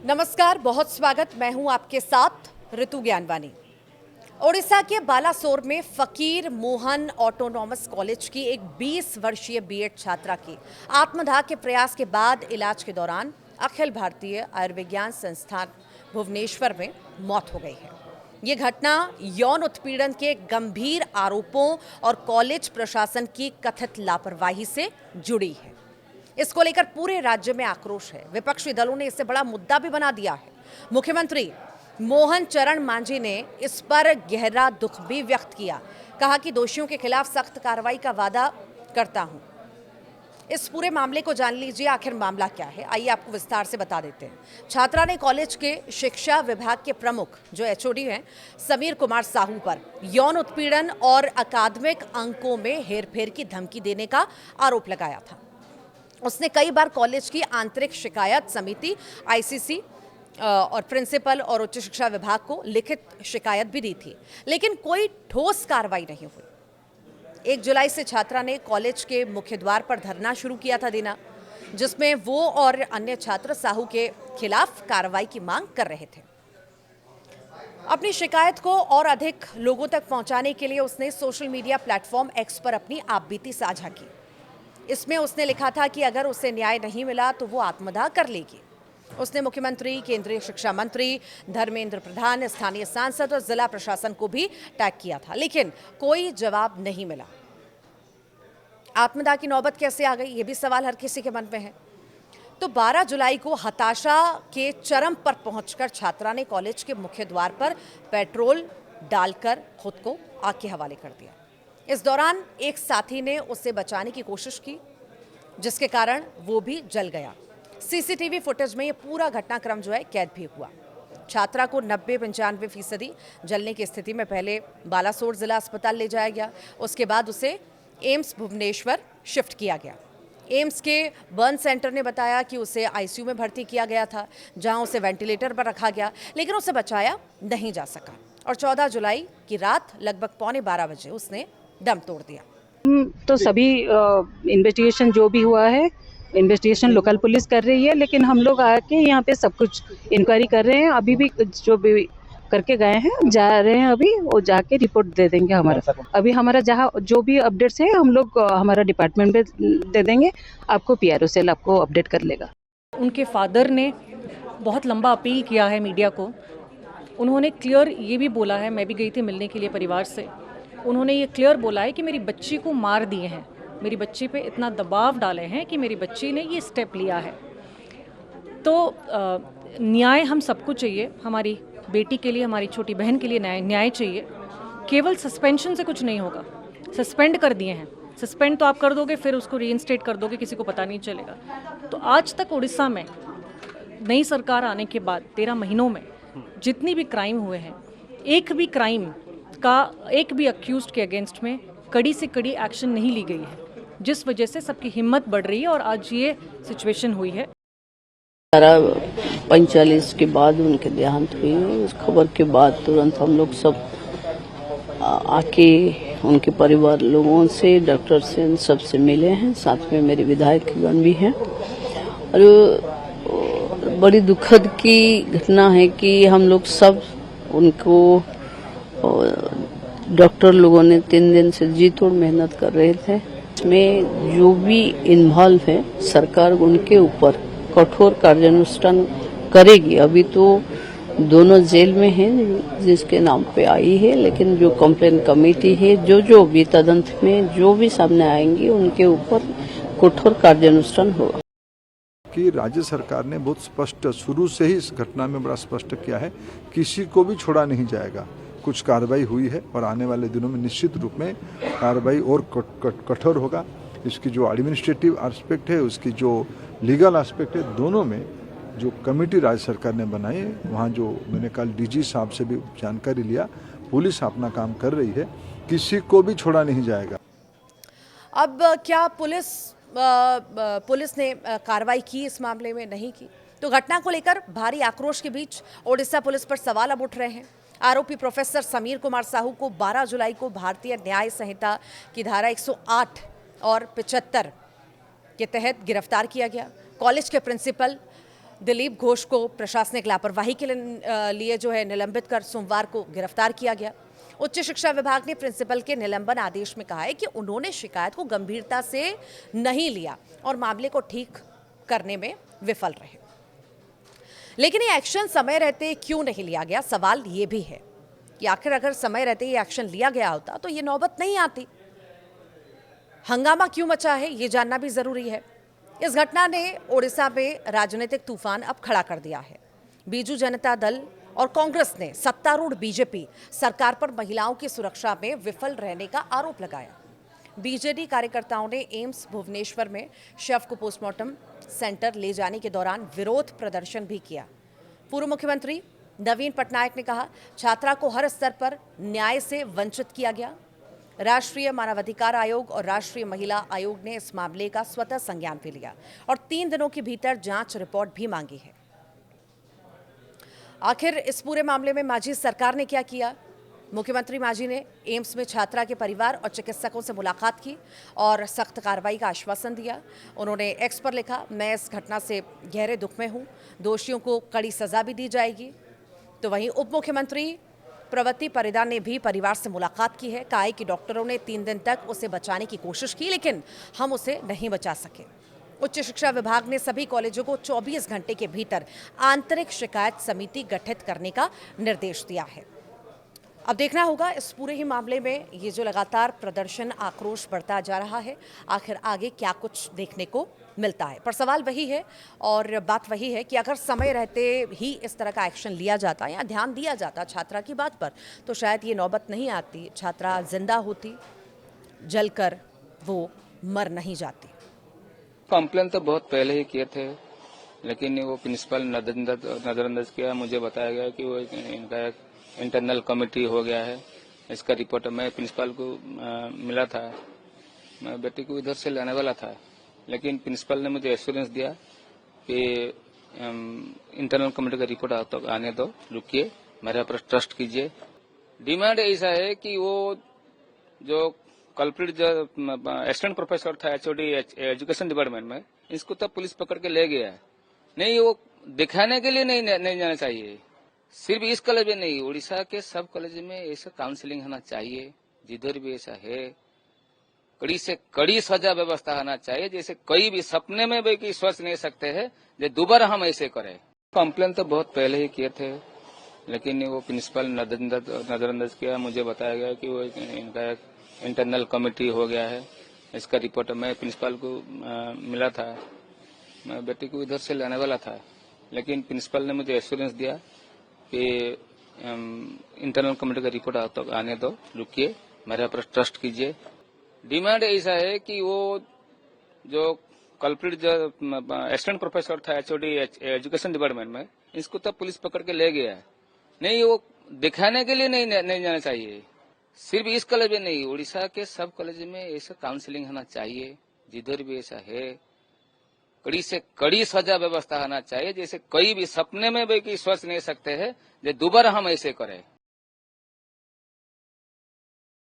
नमस्कार, बहुत स्वागत। मैं हूं आपके साथ ऋतु ज्ञानवानी। ओडिशा के बालासोर में फकीर मोहन ऑटोनॉमस कॉलेज की एक 20 वर्षीय बीएड छात्रा की आत्मदाह के प्रयास के बाद इलाज के दौरान अखिल भारतीय आयुर्विज्ञान संस्थान भुवनेश्वर में मौत हो गई है। ये घटना यौन उत्पीड़न के गंभीर आरोपों और कॉलेज प्रशासन की कथित लापरवाही से जुड़ी है। इसको लेकर पूरे राज्य में आक्रोश है। विपक्षी दलों ने इसे बड़ा मुद्दा भी बना दिया है। मुख्यमंत्री मोहन चरण मांझी ने इस पर गहरा दुख भी व्यक्त किया। कहा कि दोषियों के खिलाफ सख्त कार्रवाई का वादा करता हूं। इस पूरे मामले को जान लीजिए, आखिर मामला क्या है, आइए आपको विस्तार से बता देते हैं। छात्रा ने कॉलेज के शिक्षा विभाग के प्रमुख जो एचओडी हैं समीर कुमार साहू पर यौन उत्पीड़न और अकादमिक अंकों में हेरफेर की धमकी देने का आरोप लगाया था। उसने कई बार कॉलेज की आंतरिक शिकायत समिति आईसीसी और प्रिंसिपल और उच्च शिक्षा विभाग को लिखित शिकायत भी दी थी, लेकिन कोई ठोस कार्रवाई नहीं हुई। 1 जुलाई से छात्रा ने कॉलेज के मुख्य द्वार पर धरना शुरू किया था देना, जिसमें वो और अन्य छात्र साहू के खिलाफ कार्रवाई की मांग कर रहे थे। अपनी शिकायत को और अधिक लोगों तक पहुंचाने के लिए उसने सोशल मीडिया प्लेटफॉर्म एक्स पर अपनी आपबीती साझा की। इसमें उसने लिखा था कि अगर उसे न्याय नहीं मिला तो वो आत्मदाह कर लेगी। उसने मुख्यमंत्री, केंद्रीय शिक्षा मंत्री धर्मेंद्र प्रधान, स्थानीय सांसद और जिला प्रशासन को भी टैग किया था, लेकिन कोई जवाब नहीं मिला। आत्मदाह की नौबत कैसे आ गई, ये भी सवाल हर किसी के मन में है। तो 12 जुलाई को हताशा के चरम पर पहुंचकर छात्रा ने कॉलेज के मुख्य द्वार पर पेट्रोल डालकर खुद को आग के हवाले कर दिया। इस दौरान एक साथी ने उसे बचाने की कोशिश की, जिसके कारण वो भी जल गया। सीसीटीवी फुटेज में ये पूरा घटनाक्रम जो है कैद भी हुआ। छात्रा को 90-95% जलने की स्थिति में पहले बालासोर जिला अस्पताल ले जाया गया। उसके बाद उसे एम्स भुवनेश्वर शिफ्ट किया गया। एम्स के बर्न सेंटर ने बताया कि उसे आईसीयू में भर्ती किया गया था, जहां उसे वेंटिलेटर पर रखा गया, लेकिन उसे बचाया नहीं जा सका और 14 जुलाई की रात लगभग 11:15 बजे उसने दम तोड़ दिया। तो सभी इन्वेस्टिगेशन जो भी हुआ है, इन्वेस्टिगेशन लोकल पुलिस कर रही है, लेकिन हम लोग आके यहाँ पे सब कुछ इंक्वायरी कर रहे हैं। अभी भी जो भी करके गए हैं जा रहे हैं, अभी वो जाके रिपोर्ट दे देंगे हमारा। अभी हमारा जहाँ जो भी अपडेट्स है हम लोग हमारा डिपार्टमेंट में दे देंगे, आपको पीआरओ सेल आपको अपडेट कर लेगा। उनके फादर ने बहुत लंबा अपील किया है मीडिया को। उन्होंने क्लियर ये भी बोला है, मैं भी गई थी मिलने के लिए परिवार से, उन्होंने ये क्लियर बोला है कि मेरी बच्ची को मार दिए हैं, मेरी बच्ची पे इतना दबाव डाले हैं कि मेरी बच्ची ने ये स्टेप लिया है। तो न्याय हम सबको चाहिए, हमारी बेटी के लिए, हमारी छोटी बहन के लिए न्याय चाहिए। केवल सस्पेंशन से कुछ नहीं होगा। सस्पेंड कर दिए हैं, सस्पेंड तो आप कर दोगे, फिर उसको रीइंस्टेट कर दोगे, किसी को पता नहीं चलेगा। तो आज तक उड़ीसा में नई सरकार आने के बाद 13 महीनों में जितनी भी क्राइम हुए हैं, एक भी क्राइम का एक भी अक्यूज्ड के अगेंस्ट में कड़ी से कड़ी एक्शन नहीं ली गई है, जिस वजह से सबकी हिम्मत बढ़ रही है और आज ये सिचुएशन हुई है। 45 के बाद उनके देहांत हुई। उस खबर के बाद तुरंत हम लोग सब आके उनके परिवार लोगों से, डॉक्टर से, सबसे मिले हैं। साथ में मेरे विधायकगण भी हैं। और बड़ी दुखद की घटना है कि हम लोग सब उनको, डॉक्टर लोगों ने 3 दिन से जी तोड़ मेहनत कर रहे थे। इसमें जो भी इन्वॉल्व है, सरकार उनके ऊपर कठोर कार्यानुष्ठान करेगी। अभी तो दोनों जेल में हैं जिसके नाम पे आई है, लेकिन जो कंप्लेन कमेटी है, जो भी तदंत में जो भी सामने आएंगे उनके ऊपर कठोर कार्यानुष्ठान होगा। कि राज्य सरकार ने बहुत स्पष्ट शुरू से ही इस घटना में बड़ा स्पष्ट किया है, किसी को भी छोड़ा नहीं जाएगा। कुछ कार्रवाई हुई है और आने वाले दिनों में निश्चित रूप में कार्रवाई और कठोर होगा। इसकी जो एडमिनिस्ट्रेटिव एस्पेक्ट है, उसकी जो लीगल एस्पेक्ट है, दोनों में जो कमेटी राज्य सरकार ने बनाई है, वहाँ जो मैंने कल डीजी साहब से भी जानकारी लिया, पुलिस अपना काम कर रही है, किसी को भी छोड़ा नहीं जाएगा। अब क्या पुलिस ने कार्रवाई की इस मामले में? नहीं की। तो घटना को लेकर भारी आक्रोश के बीच ओडिशा पुलिस पर सवाल अब उठ रहे हैं। आरोपी प्रोफेसर समीर कुमार साहू को 12 जुलाई को भारतीय न्याय संहिता की धारा 108 और 75 के तहत गिरफ्तार किया गया। कॉलेज के प्रिंसिपल दिलीप घोष को प्रशासनिक लापरवाही के लिए जो है निलंबित कर सोमवार को गिरफ्तार किया गया। उच्च शिक्षा विभाग ने प्रिंसिपल के निलंबन आदेश में कहा है कि उन्होंने शिकायत को गंभीरता से नहीं लिया और मामले को ठीक करने में विफल रहे। लेकिन ये एक्शन समय रहते क्यों नहीं लिया गया? सवाल ये भी है कि आखिर अगर समय रहते ये एक्शन लिया गया होता तो ये नौबत नहीं आती। हंगामा क्यों मचा है ये जानना भी जरूरी है। इस घटना ने ओडिशा में राजनीतिक तूफान अब खड़ा कर दिया है। बीजू जनता दल और कांग्रेस ने सत्तारूढ़ बीजेपी सरकार पर महिलाओं की सुरक्षा में विफल रहने का आरोप लगाया। बीजेडी कार्यकर्ताओं ने एम्स भुवनेश्वर में शव को पोस्टमार्टम सेंटर ले जाने के दौरान विरोध प्रदर्शन भी किया। पूर्व मुख्यमंत्री नवीन पटनायक ने कहा, छात्रा को हर स्तर पर न्याय से वंचित किया गया। राष्ट्रीय मानवाधिकार आयोग और राष्ट्रीय महिला आयोग ने इस मामले का स्वतः संज्ञान भी लिया और 3 दिनों के भीतर जांच रिपोर्ट भी मांगी है। आखिर इस पूरे मामले में मांझी सरकार ने क्या किया? मुख्यमंत्री मांझी ने एम्स में छात्रा के परिवार और चिकित्सकों से मुलाकात की और सख्त कार्रवाई का आश्वासन दिया। उन्होंने एक्स पर लिखा, मैं इस घटना से गहरे दुख में हूं, दोषियों को कड़ी सजा भी दी जाएगी। तो वहीं उप मुख्यमंत्री प्रवृत्ति परिदा ने भी परिवार से मुलाकात की है। कहा है कि डॉक्टरों ने 3 दिन तक उसे बचाने की कोशिश की, लेकिन हम उसे नहीं बचा सके। उच्च शिक्षा विभाग ने सभी कॉलेजों को 24 घंटे के भीतर आंतरिक शिकायत समिति गठित करने का निर्देश दिया है। अब देखना होगा इस पूरे ही मामले में ये जो लगातार प्रदर्शन आक्रोश बढ़ता जा रहा है, आखिर आगे क्या कुछ देखने को मिलता है। पर सवाल वही है और बात वही है कि अगर समय रहते ही इस तरह का एक्शन लिया जाता या ध्यान दिया जाता छात्रा की बात पर, तो शायद ये नौबत नहीं आती, छात्रा जिंदा होती, जलकर वो मर नहीं जाती। कंप्लेन तो बहुत पहले ही किए थे, लेकिन वो प्रिंसिपल नजरअंदाज किया। मुझे बताया गया कि वो इनका इंटरनल कमेटी हो गया है, इसका रिपोर्ट मैं प्रिंसिपल को मिला था। मैं बेटी को इधर से लाने वाला था, लेकिन प्रिंसिपल ने मुझे एश्योरेंस दिया कि इंटरनल कमेटी का रिपोर्ट आने दो, रुकिए, मेरे पर ट्रस्ट कीजिए। डिमांड ऐसा है कि वो जो कल्प्रिट जो असिस्टेंट प्रोफेसर था एचओडी एजुकेशन डिपार्टमेंट में, इसको तो पुलिस पकड़ के ले गया। नहीं, वो दिखाने के लिए नहीं जाना चाहिए। सिर्फ इस कॉलेज में नहीं, उड़ीसा के सब कॉलेज में ऐसा काउंसलिंग होना चाहिए। जिधर भी ऐसा है, कड़ी से कड़ी सजा व्यवस्था होना चाहिए। जैसे कोई भी सपने में भी सोच नहीं सकते हैं जो दोबारा हम ऐसे करें। कंप्लेन तो बहुत पहले ही किए थे, लेकिन वो प्रिंसिपल नजरअंदाज किया। मुझे बताया गया कि वो इनका इंटरनल कमेटी हो गया है, इसका रिपोर्ट मैं प्रिंसिपल को मिला था। मैं बेटी को इधर से लाने वाला था, लेकिन प्रिंसिपल ने मुझे एश्योरेंस दिया कि इंटरनल कमेटी का रिपोर्ट आने दो, रुकिए, मेरे पर ट्रस्ट कीजिए। डिमांड ऐसा है कि वो जो कल्प्रिट जो असिस्टेंट प्रोफेसर था एचओडी एजुकेशन डिपार्टमेंट में, इसको तो पुलिस पकड़ के ले गया। नहीं, वो दिखाने के लिए नहीं जाना चाहिए। सिर्फ इस कॉलेज में नहीं, उड़ीसा के सब कॉलेज में ऐसा काउंसलिंग होना चाहिए। जिधर भी ऐसा है, कड़ी से कड़ी सजा व्यवस्था होना चाहिए। जैसे कोई भी सपने में भी सोच नहीं सकते हैं जो दोबारा हम ऐसे करें।